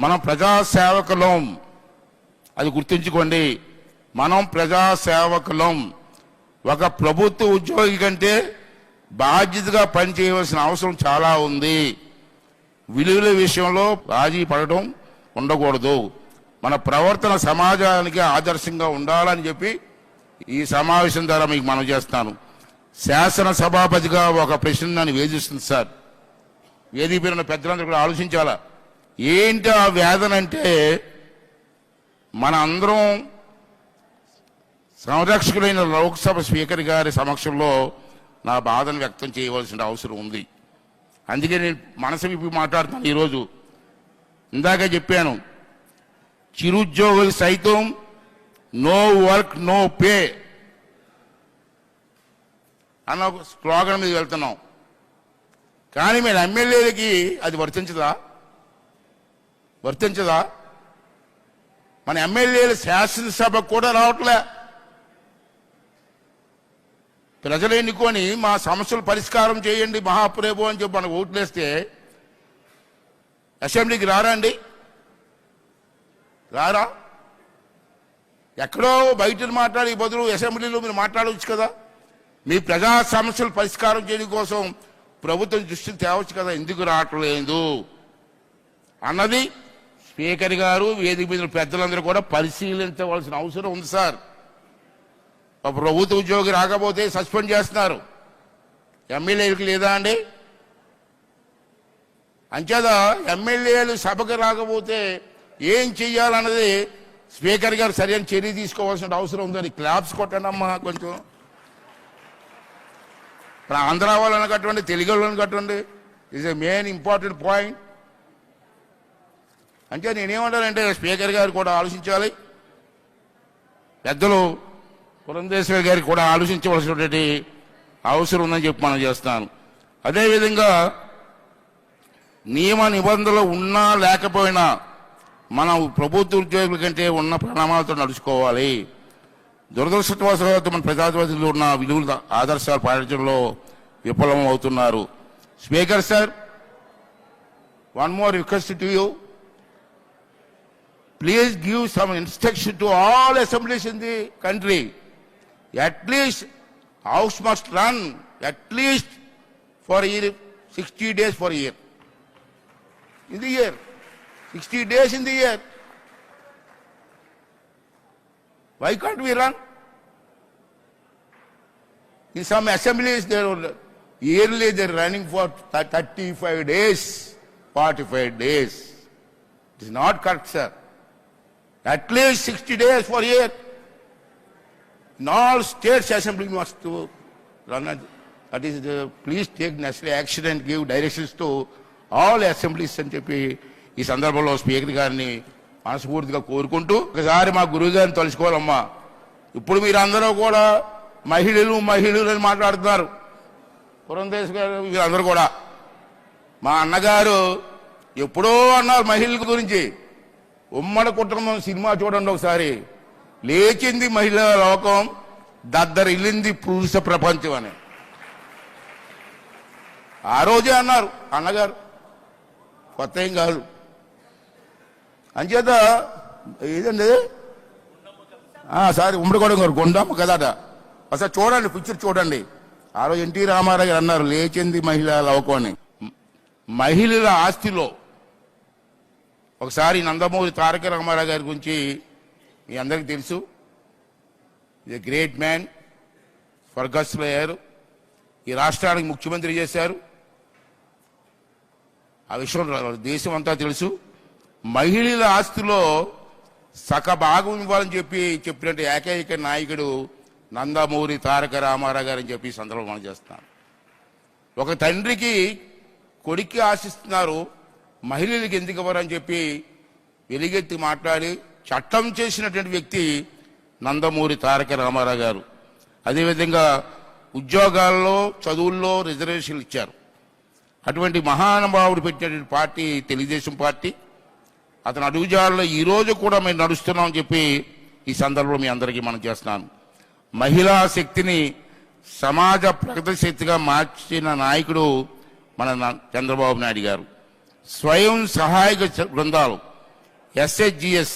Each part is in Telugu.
మనం ప్రజాసేవకులం, అది గుర్తుంచుకోండి. మనం ప్రజాసేవకులం. ఒక ప్రభుత్వ ఉద్యోగి కంటే బాధ్యతగా పనిచేయవలసిన అవసరం చాలా ఉంది. విలువల విషయంలో రాజీ పడడం ఉండకూడదు. మన ప్రవర్తన సమాజానికి ఆదర్శంగా ఉండాలని చెప్పి ఈ సమావేశం ద్వారా మీకు మనం చేస్తాను. శాసనసభాపతిగా ఒక ప్రశ్న నన్ను వేధిస్తుంది సార్. వేదిక పేరున్న పెద్దలందరూ కూడా ఆలోచించాలా. ఏంటి ఆ వేదన అంటే, మన అందరం సంరక్షకులైన లోక్సభ స్పీకర్ గారి సమక్షంలో నా బాధను వ్యక్తం చేయవలసిన అవసరం ఉంది. అందుకే నేను మనసు విప్పి మాట్లాడుతాను ఈరోజు. ఇందాక చెప్పాను, చిరుద్యోగులు సైతం నో వర్క్ నో పే అన్న స్లోగన్ మీద వెళ్తున్నాం. కానీ మీరు ఎమ్మెల్యేలకి అది వర్తించదా? మన ఎమ్మెల్యేలు శాసనసభకు కూడా రావట్లే. ప్రజలు ఎన్నుకొని మా సమస్యలు పరిష్కారం చేయండి మహాప్రభు అని చెప్పి మనకు ఓట్లేస్తే అసెంబ్లీకి రారా అండి? రారా? ఎక్కడో బయట మాట్లాడే బదులు అసెంబ్లీలో మీరు మాట్లాడవచ్చు కదా. మీ ప్రజా సమస్యలు పరిష్కారం చేయడం కోసం ప్రభుత్వం దృష్టిని తేవచ్చు కదా. ఎందుకు రావట్లేదు అన్నది స్పీకర్ గారు, వేదిక మీద పెద్దలందరూ కూడా పరిశీలించవలసిన అవసరం ఉంది సార్. ప్రభుత్వ ఉద్యోగి రాకపోతే సస్పెండ్ చేస్తున్నారు, ఎమ్మెల్యేలకు లేదా అండి? అంచేత ఎమ్మెల్యేలు సభకు రాకపోతే ఏం చెయ్యాలన్నది స్పీకర్ గారు సరైన చర్య తీసుకోవాల్సిన అవసరం ఉందని. క్లాప్స్ కొట్టండి అమ్మా కొంచెం. ఆంధ్ర వాళ్ళని కట్టండి, తెలుగు వాళ్ళని కట్టండి. Is a main important point. అంటే నేనేమంటానంటే స్పీకర్ గారు కూడా ఆలోచించాలి, పెద్దలు పురంధేశ్వరి గారికి కూడా ఆలోచించవలసినటువంటి అవసరం ఉందని చెప్పి మనం చేస్తాను. అదేవిధంగా నియమ నిబంధనలు ఉన్నా లేకపోయినా మనం ప్రభుత్వ ఉద్యోగుల కంటే ఉన్న ప్రణామాలతో నడుచుకోవాలి. దురదృష్టవశాత్తు మన ప్రజాప్రతినిధులు ఉన్న విలువల ఆదర్శాలు పాటించడంలో విఫలం అవుతున్నారు. Speaker sir, one more request to you. Please give some instruction to all assemblies in the country. At least House must run at least for a year, 60 days for a year. In the year, 60 days in the year. Why can't we run? In some assemblies, yearly they're running for 35 days, 45 days. It is not correct, sir. At least 60 days for a year. In all states, assembly must to run. That is, please take necessary action and give directions to all assemblies అని చెప్పి ఈ సందర్భంలో స్పీకర్ గారిని మనస్ఫూర్తిగా కోరుకుంటూ, ఒకసారి మా గురువు గారిని తలుచుకోవాలమ్మా. ఇప్పుడు మీరు అందరూ కూడా మహిళలు అని మాట్లాడుతున్నారు. పురంధేశ్వరి గారు వీళ్ళందరూ కూడా. మా అన్నగారు ఎప్పుడో అన్నారు మహిళల గురించి. ఉమ్మడి కుటుంబం సినిమా చూడండి ఒకసారి. లేచింది మహిళా లోకం, దద్దరిల్లింది పురుష ప్రపంచం అని ఆ రోజే అన్నారు అన్నగారు. కొత్త ఏం కాదు. అంచేత ఏదండి సారీ ఉమ్మడిగూడెం గారు గుండమ్మ కదట. అసలు చూడండి, పిక్చర్ చూడండి. ఆ రోజు ఎన్టీ రామారావు గారు అన్నారు లేచింది మహిళా లోకం అని. మహిళల ఆస్తిలో ఒకసారి నందమూరి తారక రామారావు గారి గురించి మీ అందరికీ తెలుసు. ఇది గ్రేట్ మ్యాన్, స్వర్గస్థులు అయ్యారు. ఈ రాష్ట్రానికి ముఖ్యమంత్రి చేశారు. ఆ విషయం దేశం అంతా తెలుసు. మహిళల ఆస్తిలో సగ భాగం ఇవ్వాలని చెప్పినట్టు ఏకైక నాయకుడు నందమూరి తారక రామారావు గారు అని చెప్పి సందర్భం మనం చేస్తున్నాం. ఒక తండ్రికి కొడుక్కి ఆశిస్తున్నారు, మహిళలకు ఎందుకు ఇవ్వరని చెప్పి వెలిగెత్తి మాట్లాడి చట్టం చేసినటువంటి వ్యక్తి నందమూరి తారక రామారావు గారు. అదేవిధంగా ఉద్యోగాల్లో చదువుల్లో రిజర్వేషన్లు ఇచ్చారు. అటువంటి మహానుభావుడు పెట్టినటువంటి పార్టీ తెలుగుదేశం పార్టీ. అతను అడుగుజాడలో ఈరోజు కూడా మేము నడుస్తున్నామని చెప్పి ఈ సందర్భంలో మీ అందరికీ మనం చేస్తున్నాను. మహిళా శక్తిని సమాజ ప్రగతి శక్తిగా మార్చిన నాయకుడు మన చంద్రబాబు నాయుడు గారు. స్వయం సహాయక బృందాలు SHGS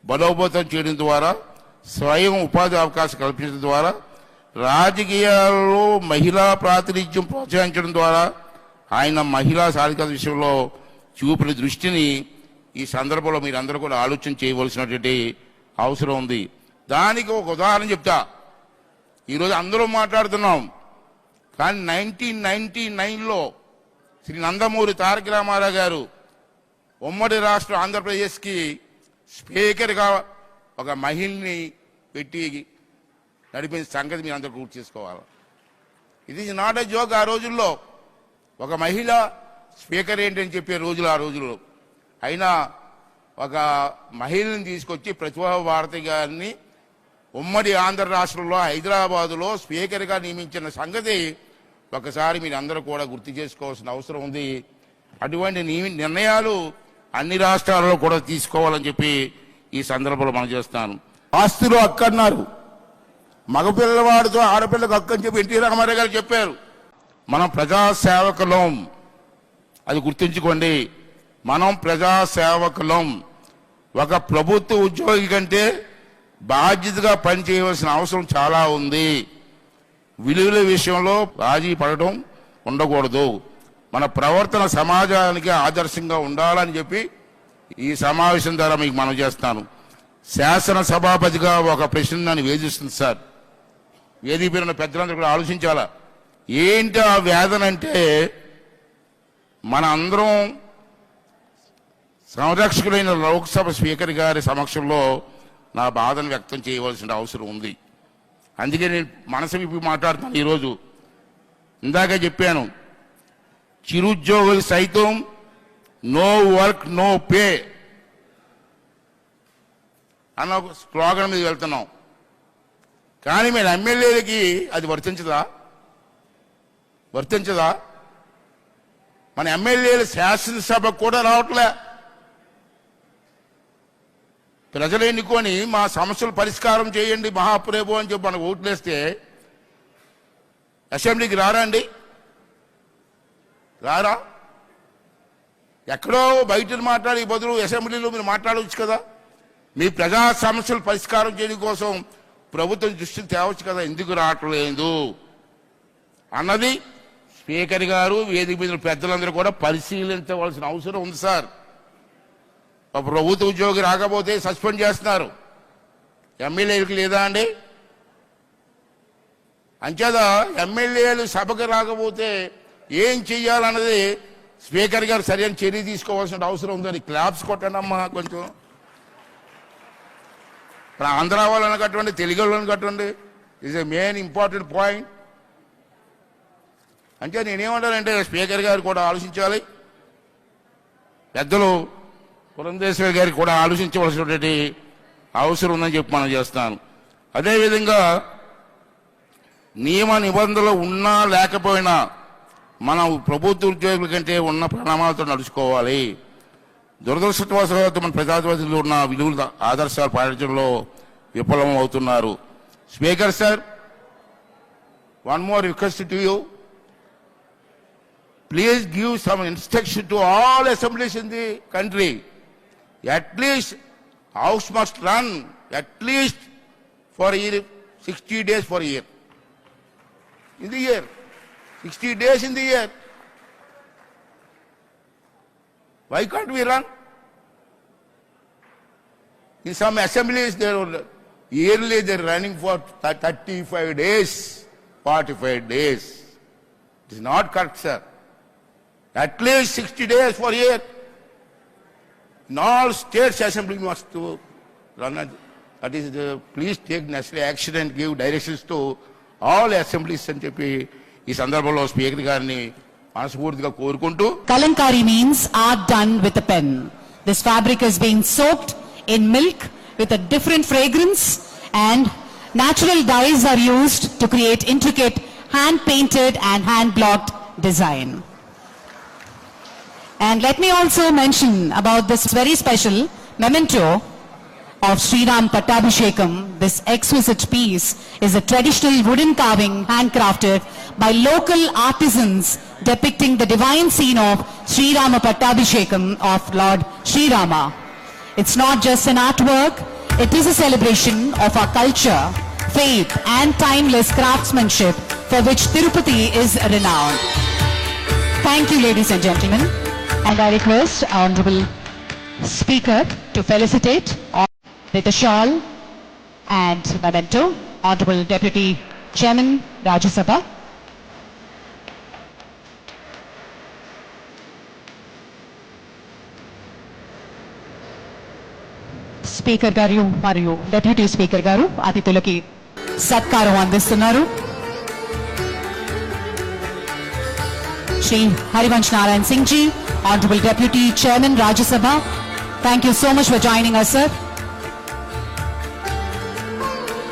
బలోపేతం చేయడం ద్వారా, స్వయం ఉపాధి అవకాశం కల్పించడం ద్వారా, రాజకీయాల్లో మహిళా ప్రాతినిధ్యం ప్రోత్సహించడం ద్వారా ఆయన మహిళా సాధికారత విషయంలో చూపిన దృష్టిని ఈ సందర్భంలో మీరందరూ కూడా ఆలోచన చేయవలసినటువంటి అవసరం ఉంది. దానికి ఒక ఉదాహరణ చెప్తా. ఈరోజు అందరూ మాట్లాడుతున్నాం, కానీ 1999లో శ్రీ నందమూరి తారక రామారావు గారు ఉమ్మడి రాష్ట్ర ఆంధ్రప్రదేశ్కి స్పీకర్గా ఒక మహిళని పెట్టి నడిపిన సంగతి మీరు అందరూ గుర్తు చేసుకోవాలి. ఇది ఈజ్ నాట్ ఎ జోక్. ఆ రోజుల్లో ఒక మహిళ స్పీకర్ ఏంటని చెప్పే రోజులు ఆ రోజుల్లో. అయినా ఒక మహిళని తీసుకొచ్చి ప్రతిభా భారతి గారిని ఉమ్మడి ఆంధ్ర రాష్ట్రంలో హైదరాబాదులో స్పీకర్గా నియమించిన సంగతి ఒకసారి మీరు అందరూ కూడా గుర్తు చేసుకోవాల్సిన అవసరం ఉంది. అటువంటి నిర్ణయాలు అన్ని రాష్ట్రాలలో కూడా తీసుకోవాలని చెప్పి ఈ సందర్భంలో మనం చేస్తాను. ఆస్తులు హక్కు అన్నారు, మగపిల్లవాడితో ఆడపిల్లకు హక్కు అని చెప్పి ఎన్టీ రామారావు గారు చెప్పారు. మనం ప్రజాసేవకులం, అది గుర్తుంచుకోండి. మనం ప్రజాసేవకులం. ఒక ప్రభుత్వ ఉద్యోగి కంటే బాధ్యతగా పనిచేయవలసిన అవసరం చాలా ఉంది. విలువల విషయంలో రాజీ పడటం ఉండకూడదు. మన ప్రవర్తన సమాజానికి ఆదర్శంగా ఉండాలని చెప్పి ఈ సమావేశం ద్వారా మీకు మనం చేస్తాను. శాసనసభాపతిగా ఒక ప్రశ్న నన్ను వేధిస్తుంది సార్. వేదిక పేరున్న పెద్దలందరూ కూడా ఆలోచించాలా. ఏంటి ఆ వేదన అంటే, మన అందరం సంరక్షకులైన లోక్సభ స్పీకర్ గారి సమక్షంలో నా బాధను వ్యక్తం చేయవలసిన అవసరం ఉంది. అందుకే నేను మనసు విప్పి మాట్లాడుతాను ఈరోజు. ఇందాక చెప్పాను, చిరుద్యోగులు సైతం నో వర్క్ నో పే అన్న స్లోగన్ మీద వెళ్తున్నాం. కానీ మీరు ఎమ్మెల్యేలకి అది వర్తించదా? మన ఎమ్మెల్యేలు శాసనసభకు కూడా రావట్లే. ప్రజలు ఎన్నుకొని మా సమస్యలు పరిష్కారం చేయండి మహాప్రభు అని చెప్పి మనకు ఓట్లేస్తే అసెంబ్లీకి రారా అండి? రారా? ఎక్కడో బయట మాట్లాడే బదులు అసెంబ్లీలో మీరు మాట్లాడవచ్చు కదా. మీ ప్రజా సమస్యలు పరిష్కారం చేయడం కోసం ప్రభుత్వం దృష్టిని తేవచ్చు కదా. ఎందుకు రావట్లేదు అన్నది స్పీకర్ గారు, వేదిక మీద పెద్దలందరూ కూడా పరిశీలించవలసిన అవసరం ఉంది సార్. ప్రభుత్వ ఉద్యోగి రాకపోతే సస్పెండ్ చేస్తున్నారు, ఎమ్మెల్యేలకు లేదా అండి? అంచేత ఎమ్మెల్యేలు సభకు రాకపోతే ఏం చెయ్యాలన్నది స్పీకర్ గారు సరైన చర్య తీసుకోవాల్సిన అవసరం ఉందని. క్లాప్స్ కొట్టండి అమ్మా కొంచెం. ఇప్పుడు ఆంధ్ర వాళ్ళని కట్టండి, తెలుగు వాళ్ళని కట్టండి. Is a main important point. అంటే నేనేమంటానంటే స్పీకర్ గారు కూడా ఆలోచించాలి, పెద్దలు పురంధేశ్వరి గారికి కూడా ఆలోచించవలసినటువంటి అవసరం ఉందని చెప్పి మనం చేస్తాను. అదేవిధంగా నియమ నిబంధనలు ఉన్నా లేకపోయినా మనం ప్రభుత్వ ఉద్యోగుల కంటే ఉన్న ప్రణామాలతో నడుచుకోవాలి. దురదృష్టవశాత్తు మన ప్రజాప్రతినిధులు ఉన్న విలువల ఆదర్శాలు పాటించడంలో విఫలం అవుతున్నారు. Speaker sir, one more request to you. Please give some instruction to all assemblies in the country. At least House must run at least for a year, 60 days for a year. In the year, 60 days in the year. Why can't we run? In some assemblies, yearly they're running for 35 days, 45 days. It is not correct, sir. At least 60 days for a year. In all states, assembly must to run. That is, please take necessary action and give directions to all assemblies అని చెప్పి ఈ సందర్భంలో స్పీకర్ గారిని మనస్ఫూర్తిగా కోరుకుంటూ. Kalankari means art done with a pen. This fabric is being soaked in milk with a different fragrance, and natural dyes are used to create intricate hand-painted and hand-blocked design. And let me also mention about this very special memento of Sri Ram Pattabhishekam. This exquisite piece is a traditional wooden carving handcrafted by local artisans depicting the divine scene of Sri Rama Pattabhishekam of Lord Sri Rama. It's not just an artwork, it is a celebration of our culture, faith and timeless craftsmanship for which Tirupati is renowned. Thank you, ladies and gentlemen. And I request our Honorable Speaker to felicitate with a shawl and memento, Honorable Deputy Chairman, Rajya Sabha. Speaker గారు మరియు డిప్యూటీ స్పీకర్ గారు అతిథులకి సత్కారం అందిస్తున్నారు. Shri Harivansh Narayan Singh ji, honourable deputy chairman Rajya Sabha, thank you so much for joining us, sir.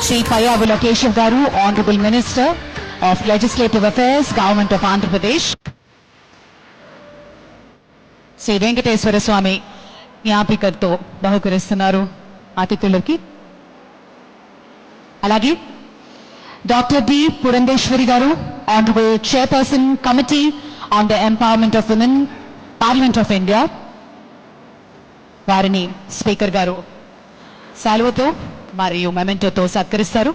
Shri Payyavula Keshav గారు, honourable minister of legislative affairs, government of Andhra Pradesh. Shri Venkateswara Swamy జ్ఞాపికతో బహుకరిస్తున్నారు అతిథులకి. అలాగే డాక్టర్ డి పురంధేశ్వరి గారు, honourable chairperson committee on the empowerment of women, parliament of India, వారిని స్పీకర్ గారు శాలువతో మరియు మెమెంటోతో సత్కరిస్తారు.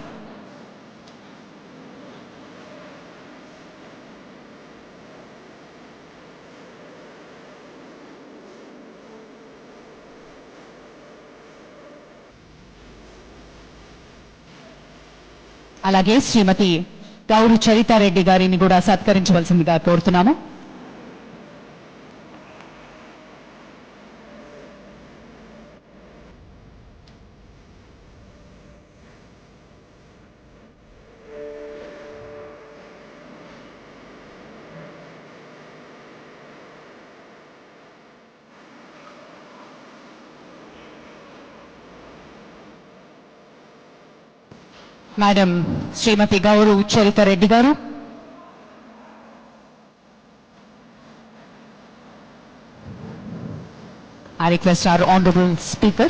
అలాగే శ్రీమతి గౌరు చరితారెడ్డి గారిని కూడా సత్కరించవలసిందిగా కోరుతున్నాము. Madam Srimati Gauru Charita Reddy Garu. I request our Honorable Speaker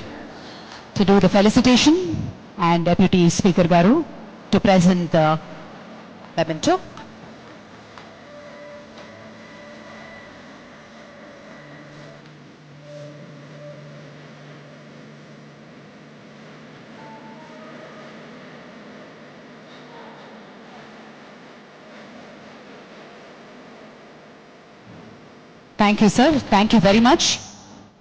to do the felicitation and Deputy Speaker Garu to present the memento. Thank you, sir. Thank you very much.